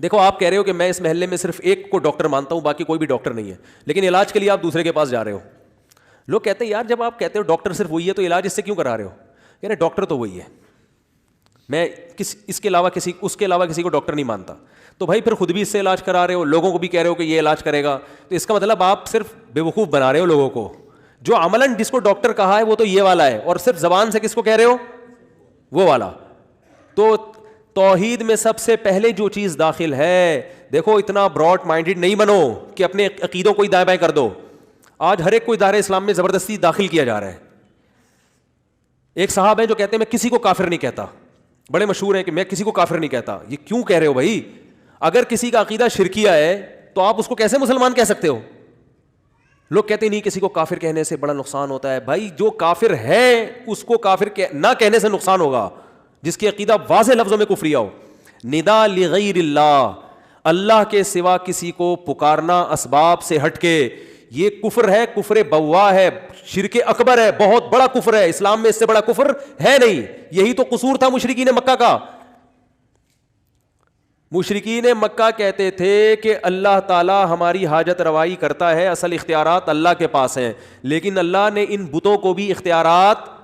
دیکھو آپ کہہ رہے ہو کہ میں اس محلے میں صرف ایک کو ڈاکٹر مانتا ہوں, باقی کوئی بھی ڈاکٹر نہیں ہے, لیکن علاج کے لیے آپ دوسرے کے پاس جا رہے ہو. لوگ کہتے ہیں یار جب آپ کہتے ہو ڈاکٹر صرف وہی ہے تو علاج اس سے کیوں کرا رہے ہو؟ کہہ رہے ڈاکٹر تو وہی ہے, میں اس کے علاوہ کسی کو ڈاکٹر نہیں مانتا. تو بھائی پھر خود بھی اس سے علاج کرا رہے ہو, لوگوں کو بھی کہہ رہے ہو کہ یہ علاج کرے گا, تو اس کا مطلب آپ صرف بیوقوف بنا رہے ہو لوگوں کو. جو عملاً جس کو ڈاکٹر کہا ہے وہ تو یہ والا ہے, اور صرف زبان سے کس کو کہہ رہے ہو؟ وہ والا. تو توحید میں سب سے پہلے جو چیز داخل ہے, دیکھو اتنا براڈ مائنڈڈ نہیں بنو کہ اپنے عقیدوں کو ہی دائیں بائیں کر دو. آج ہر ایک کو ادارے اسلام میں زبردستی داخل کیا جا رہا ہے. ایک صاحب ہیں جو کہتے ہیں میں کسی کو کافر نہیں کہتا, بڑے مشہور ہیں کہ میں کسی کو کافر نہیں کہتا. یہ کیوں کہہ رہے ہو بھائی؟ اگر کسی کا عقیدہ شرکیہ ہے تو آپ اس کو کیسے مسلمان کہہ سکتے ہو؟ لوگ کہتے ہیں نہیں کسی کو کافر کہنے سے بڑا نقصان ہوتا ہے. بھائی جو کافر ہے اس کو کافر نہ کہنے سے نقصان ہوگا, جس کی عقیدہ واضح لفظوں میں کفریہ ہو. ندا لغیر اللہ, اللہ کے سوا کسی کو پکارنا اسباب سے ہٹ کے, یہ کفر ہے, کفر بوا ہے, شرک اکبر ہے, بہت بڑا کفر ہے. اسلام میں اس سے بڑا کفر ہے نہیں. یہی تو قصور تھا مشرکین مکہ کا. مشرکین مکہ کہتے تھے کہ اللہ تعالی ہماری حاجت روائی کرتا ہے, اصل اختیارات اللہ کے پاس ہیں, لیکن اللہ نے ان بتوں کو بھی اختیارات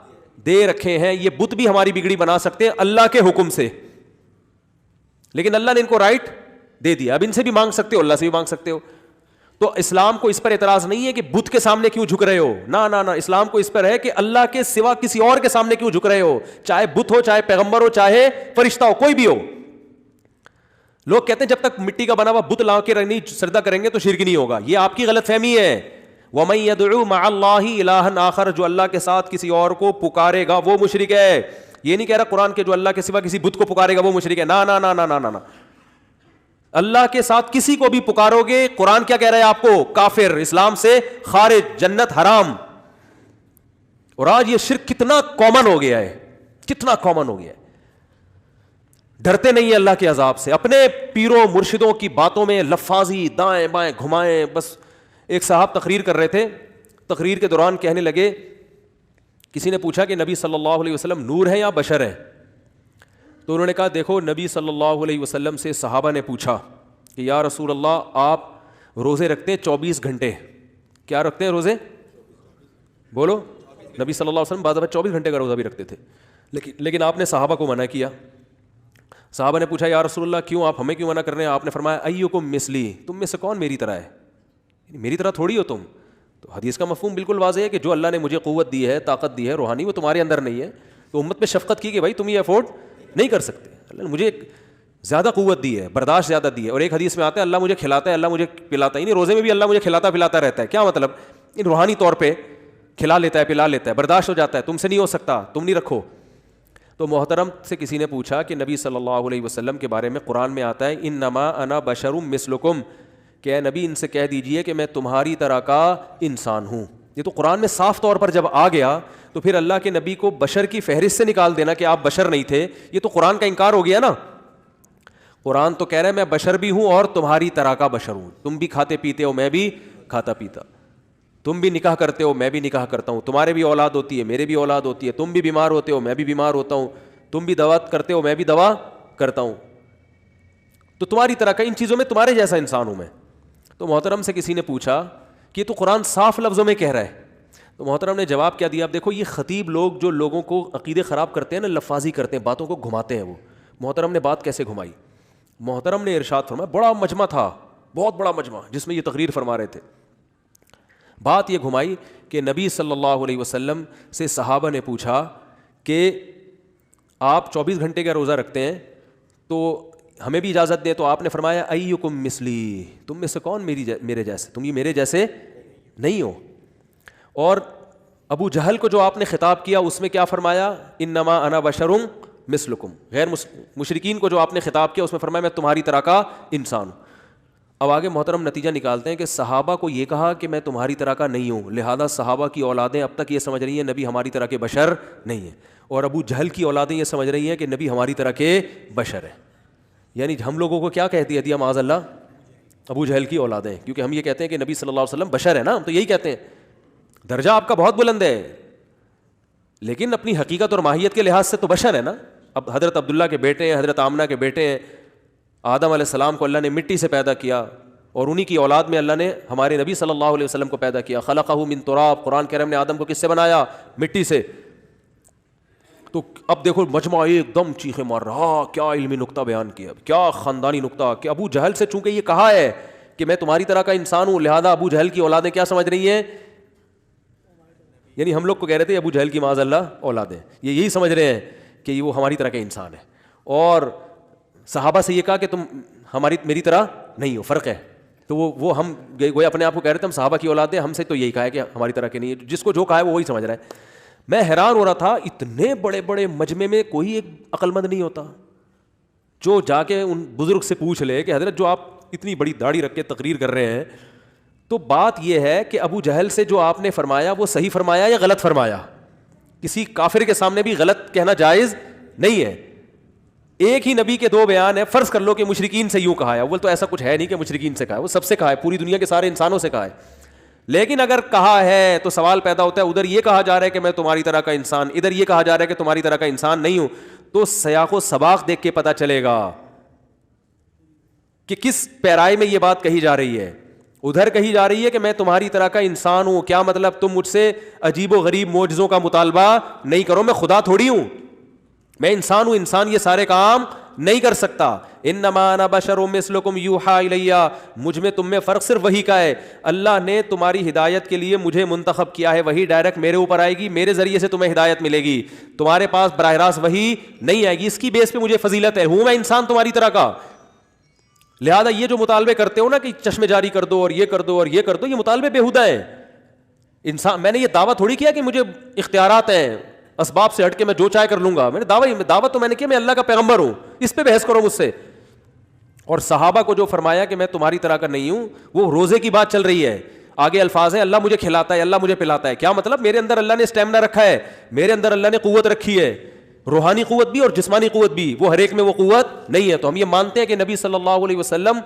دے رکھے ہیں, یہ بت بھی ہماری بگڑی بنا سکتے ہیں اللہ کے حکم سے, لیکن اللہ نے ان کو رائٹ دے دیا. اب ان سے بھی مانگ سکتے ہو, اللہ سے بھی مانگ سکتے ہو. تو اسلام کو اس پر اعتراض نہیں ہے کہ بت کے سامنے کیوں جھک رہے ہو, نہ اسلام کو اس پر ہے کہ اللہ کے سوا کسی اور کے سامنے کیوں جھک رہے ہو, چاہے بت ہو, چاہے پیغمبر ہو, چاہے فرشتہ ہو, کوئی بھی ہو. لوگ کہتے ہیں جب تک مٹی کا بنا ہوا بت لا کے نہیں سجدہ کریں گے تو شرک نہیں ہوگا. یہ آپ کی غلط فہمی ہے. وَمَن يَدْعُو مَعَ اللَّهِ إِلَٰهًا آخر, جو اللہ کے ساتھ کسی اور کو پکارے گا وہ مشرک ہے. یہ نہیں کہہ رہا قرآن کے جو اللہ کے سوا کسی بت کو پکارے گا وہ مشرک ہے, نہ. اللہ کے ساتھ کسی کو بھی پکارو گے, قرآن کیا کہہ رہا ہے آپ کو؟ کافر, اسلام سے خارج, جنت حرام. اور آج یہ شرک کتنا کامن ہو گیا ہے, کتنا کامن ہو گیا ہے. ڈرتے نہیں ہیں اللہ کے عذاب سے, اپنے پیروں مرشدوں کی باتوں میں لفاظی دائیں بائیں گھمائیں. بس ایک صاحب تقریر کر رہے تھے, تقریر کے دوران کہنے لگے, کسی نے پوچھا کہ نبی صلی اللہ علیہ وسلم نور ہے یا بشر ہے؟ تو انہوں نے کہا دیکھو نبی صلی اللہ علیہ وسلم سے صحابہ نے پوچھا کہ یا رسول اللہ آپ روزے رکھتے ہیں 24 گھنٹے, کیا رکھتے ہیں روزے؟ بولو. نبی صلی اللہ علیہ وسلم بعض دفعہ 24 گھنٹے کا روزہ بھی رکھتے تھے, لیکن آپ نے صحابہ کو منع کیا. صحابہ نے پوچھا یا رسول اللہ کیوں, آپ ہمیں کیوں منع کر رہے ہیں؟ آپ نے فرمایا ایکم مثلی, تم میں سے کون میری طرح ہے, میری طرح تھوڑی ہو تم. تو حدیث کا مفہوم بالکل واضح ہے کہ جو اللہ نے مجھے قوت دی ہے, طاقت دی ہے روحانی, وہ تمہارے اندر نہیں ہے. تو امت پہ شفقت کی کہ بھائی تم یہ افورڈ نہیں کر سکتے, اللہ نے مجھے زیادہ قوت دی ہے, برداشت زیادہ دی ہے. اور ایک حدیث میں آتا ہے اللہ مجھے کھلاتا ہے, اللہ مجھے پلاتا ہے. نہیں, روزے میں بھی اللہ مجھے کھلاتا پلاتا رہتا ہے. کیا مطلب؟ روحانی طور پہ کھلا لیتا ہے, پلا لیتا ہے, برداشت ہو جاتا ہے. تم سے نہیں ہو سکتا, تم نہیں رکھو. تو محترم سے کسی نے پوچھا کہ نبی صلی اللہ علیہ وسلم کے بارے میں قرآن میں آتا ہے انما انا بشر مثلکم, کہ اے نبی ان سے کہہ دیجئے کہ میں تمہاری طرح کا انسان ہوں. یہ تو قرآن میں صاف طور پر جب آ گیا تو پھر اللہ کے نبی کو بشر کی فہرست سے نکال دینا کہ آپ بشر نہیں تھے, یہ تو قرآن کا انکار ہو گیا نا. قرآن تو کہہ رہا ہے میں بشر بھی ہوں اور تمہاری طرح کا بشر ہوں. تم بھی کھاتے پیتے ہو, میں بھی کھاتا پیتا. تم بھی نکاح کرتے ہو, میں بھی نکاح کرتا ہوں. تمہارے بھی اولاد ہوتی ہے, میرے بھی اولاد ہوتی ہے. تم بھی بیمار ہوتے ہو, میں بھی بیمار ہوتا ہوں. تم بھی دوا کرتے ہو, میں بھی دوا کرتا ہوں. تو تمہاری طرح کا, ان چیزوں میں تمہارے جیسا انسان ہوں میں. تو محترم سے کسی نے پوچھا کہ یہ تو قرآن صاف لفظوں میں کہہ رہا ہے. تو محترم نے جواب کیا دیا؟ اب دیکھو یہ خطیب لوگ جو لوگوں کو عقیدے خراب کرتے ہیں نا, لفاظی کرتے ہیں, باتوں کو گھماتے ہیں. وہ محترم نے بات کیسے گھمائی؟ محترم نے ارشاد فرمایا, بڑا مجمع تھا, بہت بڑا مجمع جس میں یہ تقریر فرما رہے تھے. بات یہ گھمائی کہ نبی صلی اللہ علیہ وسلم سے صحابہ نے پوچھا کہ آپ 24 گھنٹے کا روزہ رکھتے ہیں تو ہمیں بھی اجازت دیں. تو آپ نے فرمایا ایکم مثلی, تم میں سے کون میرے جیسے, تم یہ میرے جیسے نہیں ہو. اور ابو جہل کو جو آپ نے خطاب کیا اس میں کیا فرمایا؟ انما انا بشرم مثلکم. غیر مشرکین کو جو آپ نے خطاب کیا اس میں فرمایا میں تمہاری طرح کا انسان ہوں. اب آگے محترم نتیجہ نکالتے ہیں کہ صحابہ کو یہ کہا کہ میں تمہاری طرح کا نہیں ہوں, لہذا صحابہ کی اولادیں اب تک یہ سمجھ رہی ہیں نبی ہماری طرح کے بشر نہیں ہیں, اور ابو جہل کی اولادیں یہ سمجھ رہی ہیں کہ نبی ہماری طرح کے بشر ہیں. یعنی ہم لوگوں کو کیا کہتی ہے دیا معاذ اللہ؟ ابو جہل کی اولادیں, کیونکہ ہم یہ کہتے ہیں کہ نبی صلی اللہ علیہ وسلم بشر ہے نا, ہم تو یہی کہتے ہیں. درجہ آپ کا بہت بلند ہے, لیکن اپنی حقیقت اور ماہیت کے لحاظ سے تو بشر ہے نا. اب حضرت عبداللہ کے بیٹے ہیں, حضرت آمنہ کے بیٹے ہیں, آدم علیہ السلام کو اللہ نے مٹی سے پیدا کیا اور انہی کی اولاد میں اللہ نے ہمارے نبی صلی اللہ علیہ وسلم کو پیدا کیا. خلقہ من تراب, قرآن کریم نے آدم کو کس سے بنایا؟ مٹی سے. تو اب دیکھو مجمع ایک دم چیخیں مار رہا, کیا علمی نقطہ بیان کیا, کیا خاندانی نقطہ, کہ ابو جہل سے چونکہ یہ کہا ہے کہ میں تمہاری طرح کا انسان ہوں, لہذا ابو جہل کی اولادیں کیا سمجھ رہی ہیں, یعنی ہم لوگ کو کہہ رہے تھے ابو جہل کی معاذ اللہ اولادیں, یہ یہی سمجھ رہے ہیں کہ وہ ہماری طرح کا انسان ہے. اور صحابہ سے یہ کہا کہ تم میری طرح نہیں ہو, فرق ہے. تو وہ ہم گویا اپنے آپ کو کہہ رہے تھے ہم صحابہ کی اولاد ہیں, ہم سے تو یہی کہا ہے کہ ہماری طرح کے نہیں ہے. جس کو جو کہا ہے وہ وہی سمجھ رہا ہے. میں حیران ہو رہا تھا, اتنے بڑے بڑے مجمع میں کوئی ایک عقل مند نہیں ہوتا جو جا کے ان بزرگ سے پوچھ لے کہ حضرت جو آپ اتنی بڑی داڑھی رکھ کے تقریر کر رہے ہیں, تو بات یہ ہے کہ ابو جہل سے جو آپ نے فرمایا وہ صحیح فرمایا یا غلط فرمایا؟ کسی کافر کے سامنے بھی غلط کہنا جائز نہیں ہے. ایک ہی نبی کے دو بیان ہیں, فرض کر لو کہ مشرکین سے یوں کہا ہے, اول تو ایسا کچھ ہے نہیں کہ مشرکین سے کہا ہے, وہ سب سے کہا ہے, پوری دنیا کے سارے انسانوں سے کہا ہے. لیکن اگر کہا ہے تو سوال پیدا ہوتا ہے, ادھر یہ کہا جا رہا ہے کہ میں تمہاری طرح کا انسان, ادھر یہ کہا جا رہا ہے کہ تمہاری طرح کا انسان نہیں ہوں, تو سیاق و سباق دیکھ کے پتہ چلے گا کہ کس پیرائے میں یہ بات کہی جا رہی ہے. ادھر کہی جا رہی ہے کہ میں تمہاری طرح کا انسان ہوں, کیا مطلب تم مجھ سے عجیب و غریب معجزوں کا مطالبہ نہیں کرو, میں خدا تھوڑی ہوں, میں انسان ہوں, انسان یہ سارے کام نہیں کر سکتا. انما انا بشر مثلکم یوحی الی, مجھ میں تم میں فرق صرف وہی کا ہے, اللہ نے تمہاری ہدایت کے لیے مجھے منتخب کیا ہے, وہی ڈائریکٹ میرے اوپر آئے گی, میرے ذریعے سے تمہیں ہدایت ملے گی, تمہارے پاس براہ راست وہی نہیں آئے گی, اس کی بیس پہ مجھے فضیلت ہے, ہوں میں انسان تمہاری طرح کا. لہذا یہ جو مطالبے کرتے ہو نا کہ چشمے جاری کر دو اور یہ کر دو اور یہ کر دو, یہ مطالبے بیہودہ ہیں. انسان, میں نے یہ دعویٰ تھوڑی کیا کہ مجھے اختیارات ہیں, اسباب سے ہٹ کے میں جو چاہے کر لوں گا, میں نے دعوت تو میں نے کیا میں اللہ کا پیغمبر ہوں, اس پہ بحث کرو مجھ سے. اور صحابہ کو جو فرمایا کہ میں تمہاری طرح کا نہیں ہوں, وہ روزے کی بات چل رہی ہے, آگے الفاظ ہیں اللہ مجھے کھلاتا ہے, اللہ مجھے پلاتا ہے. کیا مطلب؟ میرے اندر اللہ نے اسٹیمنا رکھا ہے, میرے اندر اللہ نے قوت رکھی ہے, روحانی قوت بھی اور جسمانی قوت بھی, وہ ہر ایک میں وہ قوت نہیں ہے. تو ہم یہ مانتے ہیں کہ نبی صلی اللہ علیہ وسلم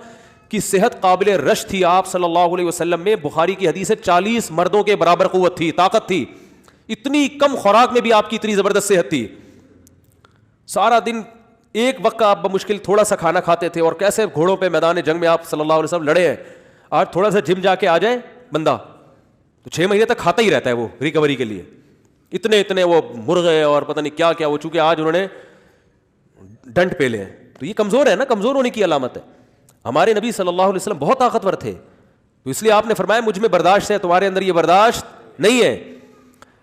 کی صحت قابل رش تھی, آپ صلی اللہ علیہ وسلم میں بخاری کی حدیث ہے 40 مردوں کے برابر قوت تھی, طاقت تھی, اتنی کم خوراک میں بھی آپ کی اتنی زبردست صحت تھی. سارا دن ایک وقت کا آپ بمشکل تھوڑا سا کھانا کھاتے تھے, اور کیسے گھوڑوں پہ میدان جنگ میں آپ صلی اللہ علیہ وسلم لڑے ہیں. آج تھوڑا سا جم جا کے آ جائے بندہ تو 6 مہینے تک کھاتا ہی رہتا ہے وہ ریکوری کے لیے, اتنے وہ مرغے اور پتہ نہیں کیا کیا, وہ چونکہ آج انہوں نے ڈنٹ پہ لے ہیں. تو یہ کمزور ہے نا, کمزور ہونے کی علامت ہے. ہمارے نبی صلی اللہ علیہ وسلم بہت طاقتور تھے, تو اس لیے آپ نے فرمایا مجھ میں برداشت ہے, تمہارے اندر یہ برداشت نہیں ہے.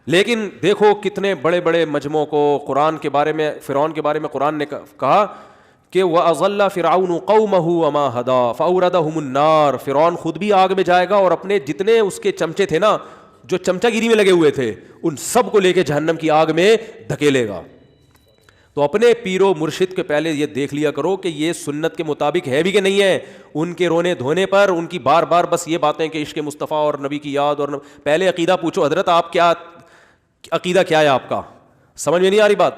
لیکن دیکھو کتنے بڑے بڑے مجموعوں کو قرآن کے بارے میں, فرعون کے بارے میں قرآن نے کہا کہ وَأَضَلَّ فِرْعَوْنُ قَوْمَهُ وَمَا هَدَىٰ فَأَوْرَدَهُمُ النَّارَ, فرعون خود بھی آگ میں جائے گا اور اپنے جتنے اس کے چمچے تھے نا, جو چمچا گیری میں لگے ہوئے تھے, ان سب کو لے کے جہنم کی آگ میں دھکیلے گا. تو اپنے پیر و مرشد کے پہلے یہ دیکھ لیا کرو کہ یہ سنت کے مطابق ہے بھی کہ نہیں ہے. ان کے رونے دھونے پر ان کی بار بار بس یہ باتیں کہ عشق مصطفیٰ اور نبی کی یاد, اور پہلے عقیدہ پوچھو, حضرت آپ کیا عقیدہ کیا ہے آپ کا, سمجھ میں نہیں آ رہی بات.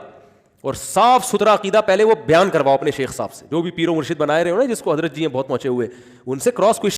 اور صاف ستھرا عقیدہ پہلے وہ بیان کرواؤ اپنے شیخ صاحب سے, جو بھی پیر و مرشد بنائے رہے ہو نا, جس کو حضرت جی ہیں بہت پہنچے ہوئے, ان سے کراس کوئسچن